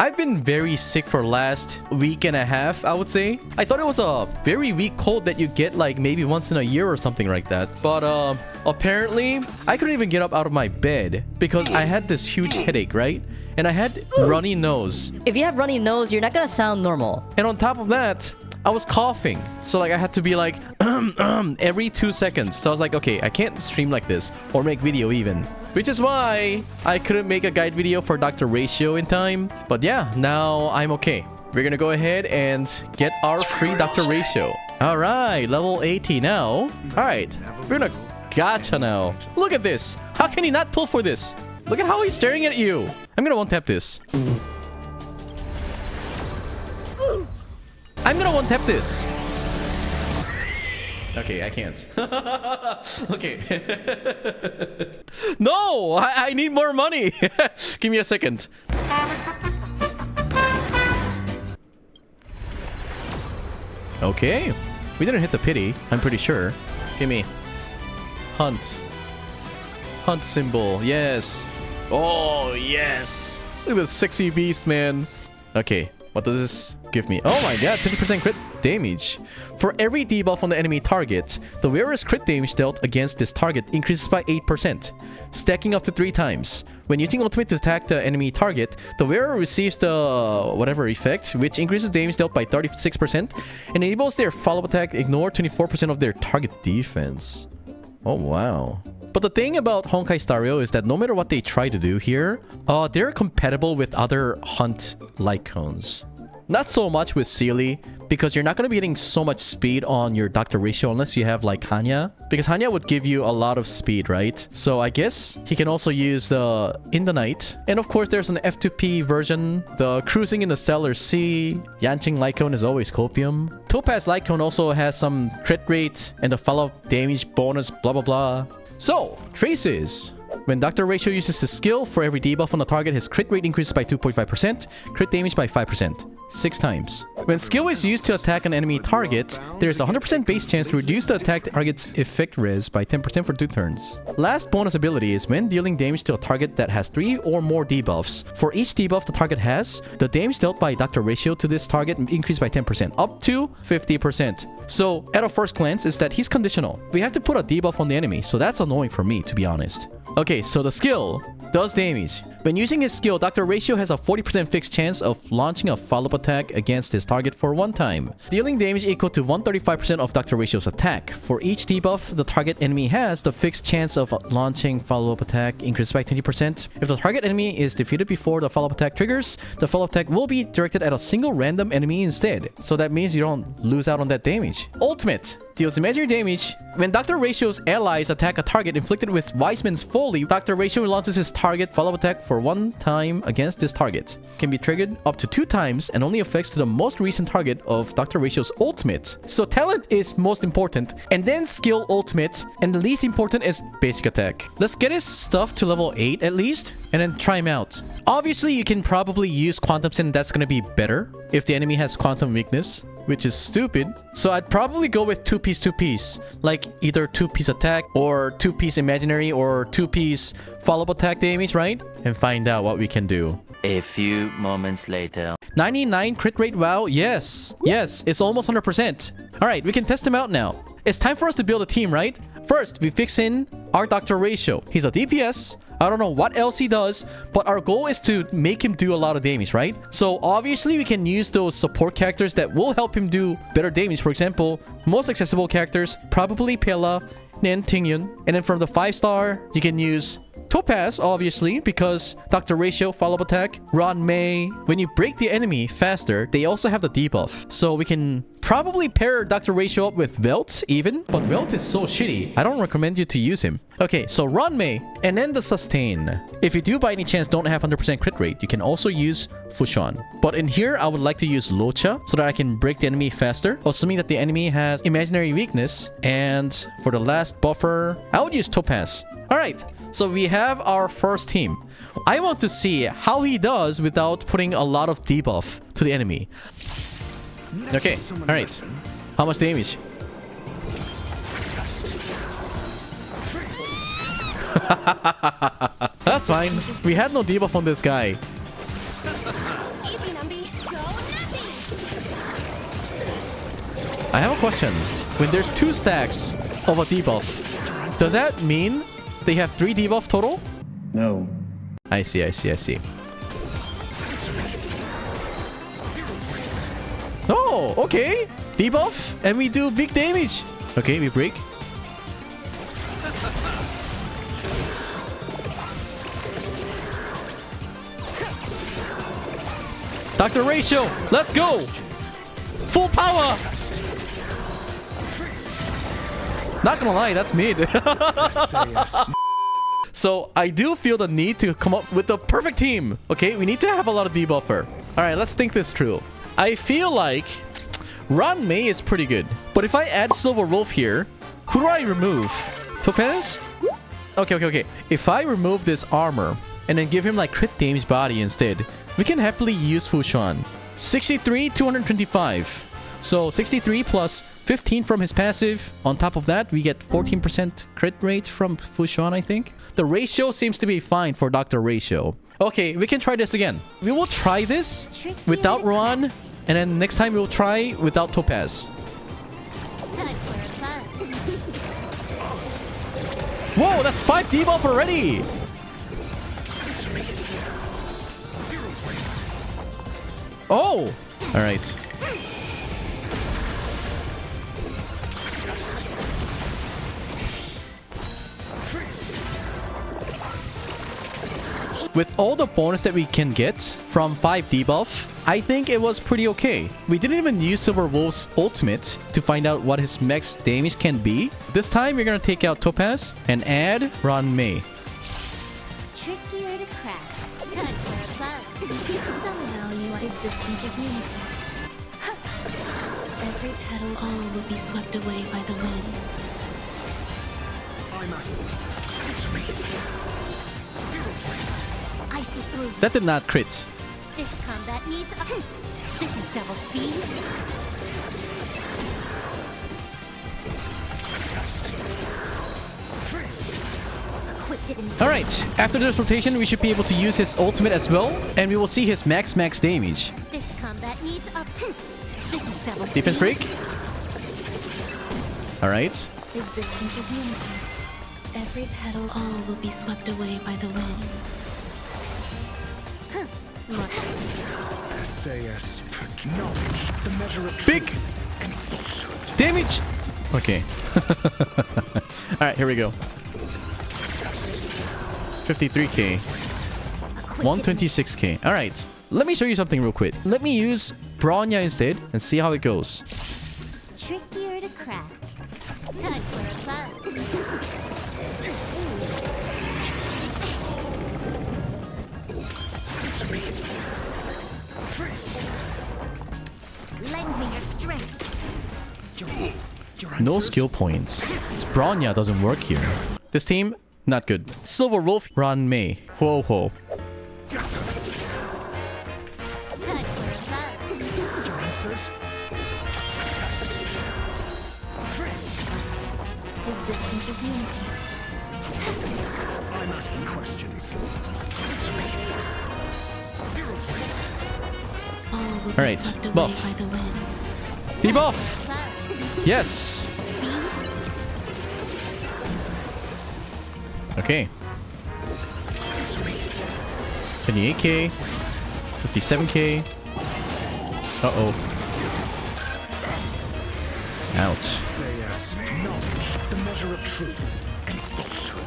I've been very sick for last week and a half, I would say. I thought it was a very weak cold that you get like maybe once in a year or something like that. But apparently, I couldn't even get up out of my bed because I had this huge headache, right? And I had runny nose. If you have runny nose, you're not gonna sound normal. And on top of that, I was coughing. So like I had to be like every 2 seconds. So I was like, okay, I can't stream like this or make video even. Which is why I couldn't make a guide video for Dr. Ratio in time. But yeah, now I'm okay. We're gonna go ahead and get our free Dr. Ratio. Alright, level 80 now. Alright, we're gonna gacha now. Look at this. How can he not pull for this? Look at how he's staring at you. I'm gonna one-tap this. I'm gonna one-tap this. Okay, I can't. Okay. No! I need more money! Give me a second. Okay. We didn't hit the pity, I'm pretty sure. Give me. Hunt. Hunt symbol, yes. Oh, yes. Look at this sexy beast, man. Okay, what does this give me? Oh my god, 20% crit damage. For every debuff on the enemy target, the wearer's crit damage dealt against this target increases by 8%, stacking up to 3 times. When using ultimate to attack the enemy target, the wearer receives the whatever effect, which increases damage dealt by 36% and enables their follow-up attack ignore 24% of their target defense. Oh wow. But the thing about Honkai Star Rail is that no matter what they try to do here, they're compatible with other hunt lightcones. Not so much with Sealy, because you're not going to be getting so much speed on your Dr. Ratio unless you have like Hanya. Because Hanya would give you a lot of speed, right? So I guess he can also use the In the Night. And of course, there's an F2P version. The Cruising in the Stellar Sea. Yanqing Lightcone is always Copium. Topaz Lightcone also has some crit rate and the follow-up damage bonus, blah blah blah. So, traces. When Dr. Ratio uses his skill, for every debuff on the target, his crit rate increases by 2.5%, crit damage by 5%. 6 times. When skill is used to attack an enemy target, there is a 100% base chance to reduce the attack target's effect res by 10% for 2 turns. Last bonus ability is when dealing damage to a target that has 3 or more debuffs. For each debuff the target has, the damage dealt by Dr. Ratio to this target increases by 10%, up to 50%. So, at a first glance, is that he's conditional. We have to put a debuff on the enemy, so that's annoying for me, to be honest. Okay, so the skill does damage. When using his skill, Dr. Ratio has a 40% fixed chance of launching a follow-up attack against his target for 1 time, dealing damage equal to 135% of Dr. Ratio's attack. For each debuff the target enemy has, the fixed chance of launching follow-up attack increases by 20%. If the target enemy is defeated before the follow-up attack triggers, the follow-up attack will be directed at a single random enemy instead. So that means you don't lose out on that damage. Ultimate deals imaginary damage. When Dr. Ratio's allies attack a target inflicted with Weissman's Folly, Dr. Ratio launches his target follow-up attack for 1 time against this target. Can be triggered up to 2 times and only affects to the most recent target of Dr. Ratio's ultimate. So talent is most important, and then skill ultimate, and the least important is basic attack. Let's get his stuff to level 8 at least, and then try him out. Obviously, you can probably use Quantum Sin, that's gonna be better if the enemy has Quantum Weakness, which is stupid. So I'd probably go with 2-piece, like either 2-piece attack or 2-piece imaginary or 2-piece follow-up attack damage, right? And find out what we can do. A few moments later. 99 crit rate, wow, yes. Yes, it's almost 100%. Alright, we can test him out now. It's time for us to build a team, right? First, we fix in our Dr. Ratio. He's a DPS. I don't know what else he does, but our goal is to make him do a lot of damage, right? So obviously we can use those support characters that will help him do better damage. For example, most accessible characters, probably Pela, and Tingyun. And then from the 5-star, you can use Topaz, obviously, because Dr. Ratio, follow-up attack, Ron Mei. When you break the enemy faster, they also have the debuff. So we can probably pair Dr. Ratio up with Velt, even. But Velt is so shitty, I don't recommend you to use him. Okay, so Ron Mei, and then the Sustain. If you do by any chance don't have 100% crit rate, you can also use Fushan. But in here, I would like to use Locha, so that I can break the enemy faster, assuming that the enemy has imaginary weakness. And for the last buffer, I would use Topaz. Alright, so we have our first team. I want to see how he does without putting a lot of debuff to the enemy. Okay, alright. How much damage? That's fine. We had no debuff on this guy. I have a question. When there's 2 stacks of a debuff, does that mean they have 3 debuff total? No. I see. Oh, okay. Debuff, and we do big damage. Okay, we break. Dr. Ratio, let's go! Full power! Not gonna lie, that's mid. So I do feel the need to come up with the perfect team. Okay, we need to have a lot of debuffer. Alright, let's think this through. I feel like Ron May is pretty good. But if I add Silver Wolf here, who do I remove? Topaz? Okay. If I remove this armor and then give him like crit damage body instead, we can happily use Fushan. 63, 225. So 63 plus 15 from his passive. On top of that, we get 14% crit rate from Fushan, I think. The ratio seems to be fine for Dr. Ratio. Okay, we can try this again. We will try this without Ron, and then next time we'll try without Topaz. Whoa, that's 5 debuff already! Oh! Alright. With all the bonus that we can get from 5 debuff, I think it was pretty okay. We didn't even use Silver Wolf's ultimate to find out what his max damage can be. This time, we're gonna take out Topaz and add Ron May. Trickier to crack. Time for a bug. Somehow you are existence is meaningful. Every petal all will be swept away by the wind. I must. Answer me. 0 points. I see through. That did not crit. This combat needs a... This is double speed. Alright, after this rotation, we should be able to use his ultimate as well, and we will see his max damage. This combat needs a... This is double speed. Defense break. Alright. Existence is unity. Every petal all will be swept away by the wind. SAS acknowledge the measure of Big truth and falsehood. damage! Okay. Alright, here we go. 53k. 126k. Alright. Let me show you something real quick. Let me use Bronya instead and see how it goes. Trickier to crack. Time for a bug. Answer me. Lend me your strength. Your No answers? skill points. Bronya doesn't work here. This team, not good. Silver Wolf, Ron May. Whoa. Time for a bug. Your answers? Test. Existence is unity. I'm asking questions. Answer me. 0 points. All will be Alright, swept away buff. by the wind. Debuff! Bug. Yes! Speed. Okay. Answer me. 28k. 57k. Uh-oh. Ouch. SAS acknowledge the measure of truth and falsehood.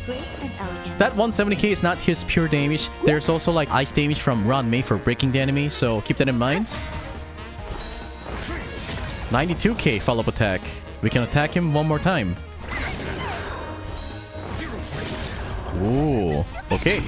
Grace and elegance. That 170k is not his pure damage. There's also like ice damage from Ron May for breaking the enemy, so keep that in mind. 92k follow-up attack. We can attack him one more time. 0 points. Ooh. Okay.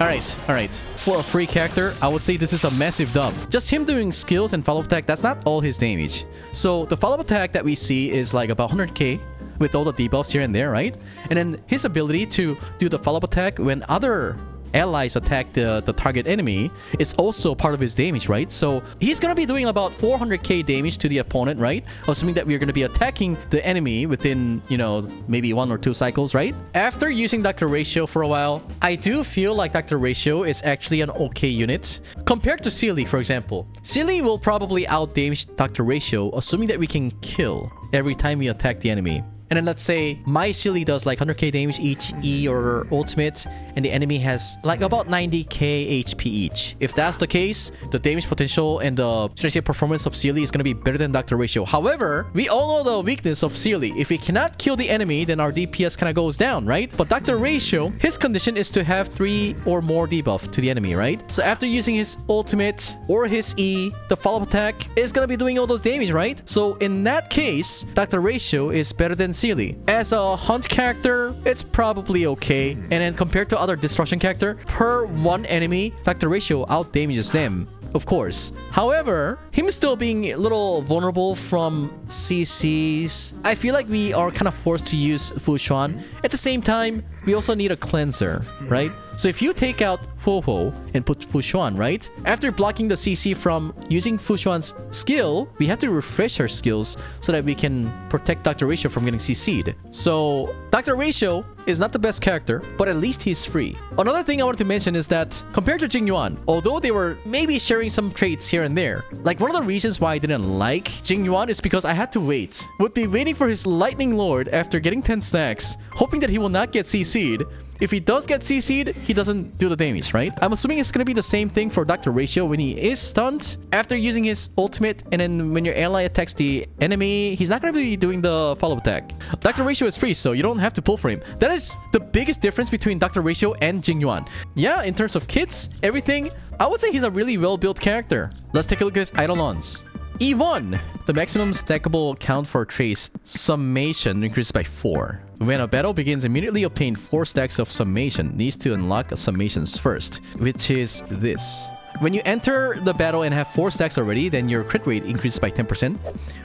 Alright. For a free character, I would say this is a massive dub. Just him doing skills and follow-up attack, that's not all his damage. So the follow-up attack that we see is like about 100k with all the debuffs here and there, right? And then his ability to do the follow-up attack when other allies attack the target enemy, it's also part of his damage, right? So he's gonna be doing about 400k damage to the opponent, right? Assuming that we're gonna be attacking the enemy within, you know, maybe 1 or 2 cycles, right? After using Dr. Ratio for a while, I do feel like Dr. Ratio is actually an okay unit. Compared to Sealy, for example. Sealy will probably outdamage Dr. Ratio, assuming that we can kill every time we attack the enemy. And then let's say my Sealy does like 100k damage each E or ultimate, and the enemy has like about 90k HP each. If that's the case, the damage potential and the, should I say, performance of Sealy is going to be better than Dr. Ratio. However, we all know the weakness of Sealy. If we cannot kill the enemy, then our DPS kind of goes down, right? But Dr. Ratio, his condition is to have 3 or more debuff to the enemy, right? So after using his ultimate or his E, the follow-up attack is going to be doing all those damage, right? So in that case, Dr. Ratio is better than Sealy. As a hunt character, it's probably okay. And then compared to other destruction character, per one enemy, Dr. Ratio out damages them, of course. However, him still being a little vulnerable from CCs, I feel like we are kind of forced to use Fushuan. At the same time, we also need a cleanser, right? So if you take out Ho-Ho and put Fushuan, right? After blocking the CC from using Fushuan's skill, we have to refresh her skills so that we can protect Dr. Ratio from getting CC'd. So Dr. Ratio is not the best character, but at least he's free. Another thing I wanted to mention is that compared to Jingyuan, although they were maybe sharing some traits here and there, like one of the reasons why I didn't like Jingyuan is because I had to wait. Would be waiting for his Lightning Lord after getting 10 stacks, hoping that he will not get CC'd. If he does get CC'd, he doesn't do the damage, right? I'm assuming it's gonna be the same thing for Dr. Ratio when he is stunned after using his ultimate, and then when your ally attacks the enemy, he's not gonna be doing the follow-up attack. Dr. Ratio is free, so you don't have to pull for him. That is the biggest difference between Dr. Ratio and Jingyuan. Yeah, in terms of kits, everything, I would say he's a really well-built character. Let's take a look at his Eidolons. E1, the maximum stackable count for trace summation increases by 4. When a battle begins, immediately obtain 4 stacks of summation. Needs to unlock a summations first, which is this. When you enter the battle and have 4 stacks already, then your crit rate increases by 10%.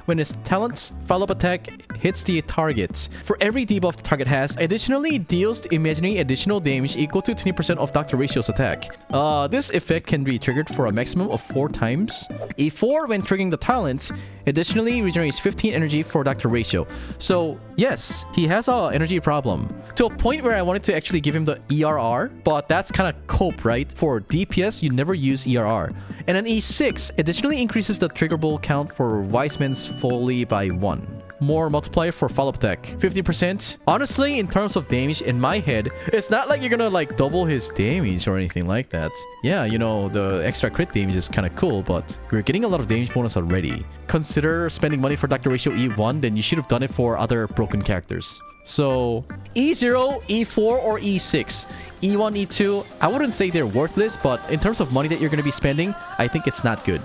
When his talent's follow-up attack hits the target, for every debuff the target has, additionally deals imaginary additional damage equal to 20% of Dr. Ratio's attack. This effect can be triggered for a maximum of 4 times. E4, when triggering the talent, additionally regenerates 15 energy for Dr. Ratio. So yes, he has an energy problem. To a point where I wanted to actually give him the ERR, but that's kind of cope, right? For DPS, you never use ERR. And then E6 additionally increases the triggerable count for Wise Man's Folly by 1. More multiplier for follow-up attack, 50%. Honestly, in terms of damage, in my head, it's not like you're gonna like double his damage or anything like that. Yeah, you know, the extra crit damage is kind of cool, but we're getting a lot of damage bonus already. Consider spending money for Dr. Ratio E1, then you should have done it for other broken characters. So E0, E4, or E6. E1, E2, I wouldn't say they're worthless, but in terms of money that you're going to be spending, I think it's not good.